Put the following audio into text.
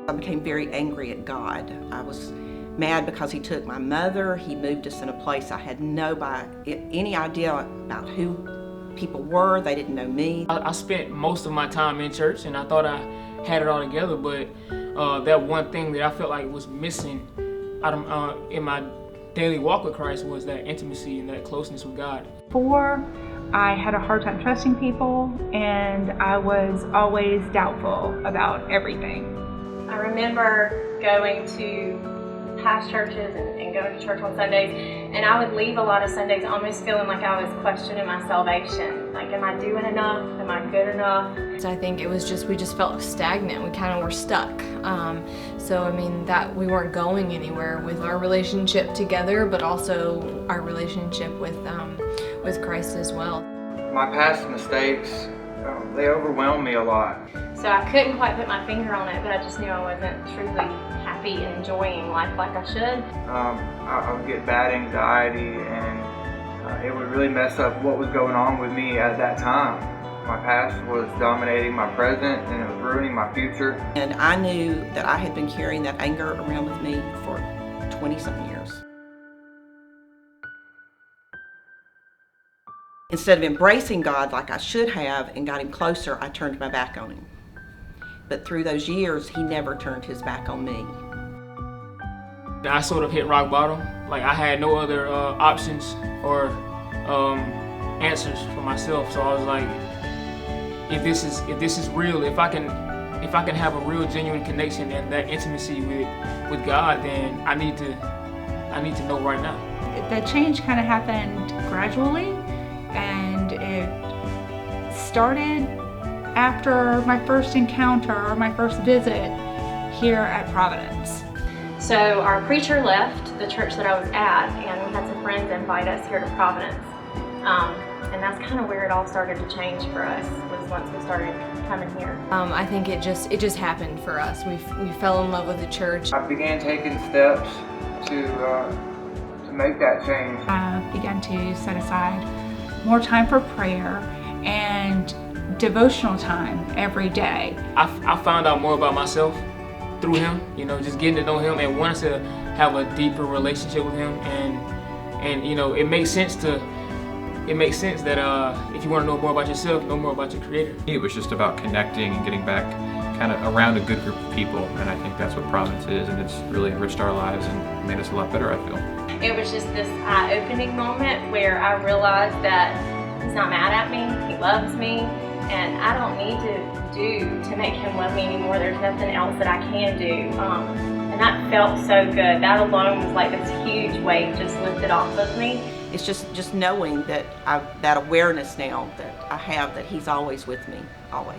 I became very angry at God. I was mad because he took my mother. He moved us in a place I had any idea about who people were. They didn't know me. I spent most of my time in church and I thought I had it all together, but that one thing that I felt like was missing in my daily walk with Christ was that intimacy and that closeness with God. Before, I had a hard time trusting people, and I was always doubtful about everything. I remember going to past churches and going to church on Sundays, and I would leave a lot of Sundays almost feeling like I was questioning my salvation. Like, am I doing enough? Am I good enough? I think it was we just felt stagnant. We kind of were stuck. So I mean, that we weren't going anywhere with our relationship together, but also our relationship with Christ as well. My past mistakes, they overwhelmed me a lot. So I couldn't quite put my finger on it, but I just knew I wasn't truly happy and enjoying life like I should. I would get bad anxiety, and it would really mess up what was going on with me at that time. My past was dominating my present, and it was ruining my future. And I knew that I had been carrying that anger around with me for 20-something years. Instead of embracing God like I should have and got him closer, I turned my back on him. But through those years, he never turned his back on me. I sort of hit rock bottom. Like, I had no other options or answers for myself. So I was like, if this is real, if I can have a real genuine connection and that intimacy with God, then I need to know right now. The change kind of happened gradually, and it started after my first encounter, my first visit here at Providence. So our preacher left the church that I was at, and we had some friends invite us here to Providence. And that's kind of where it all started to change for us, was once we started coming here. I think it just happened for us. We fell in love with the church. I began taking steps to make that change. I began to set aside more time for prayer and devotional time every day. I found out more about myself through him, just getting to know him and wanting to have a deeper relationship with him. And it makes sense that if you want to know more about yourself, know more about your Creator. It was just about connecting and getting back kind of around a good group of people, and I think that's what Providence is, and it's really enriched our lives and made us a lot better, I feel. It was just this eye-opening moment where I realized that he's not mad at me, he loves me, and I don't need to do to make him love me anymore. There's nothing else that I can do. And that felt so good. That alone was like this huge weight just lifted off of me. It's just knowing that that awareness now that I have that he's always with me, always.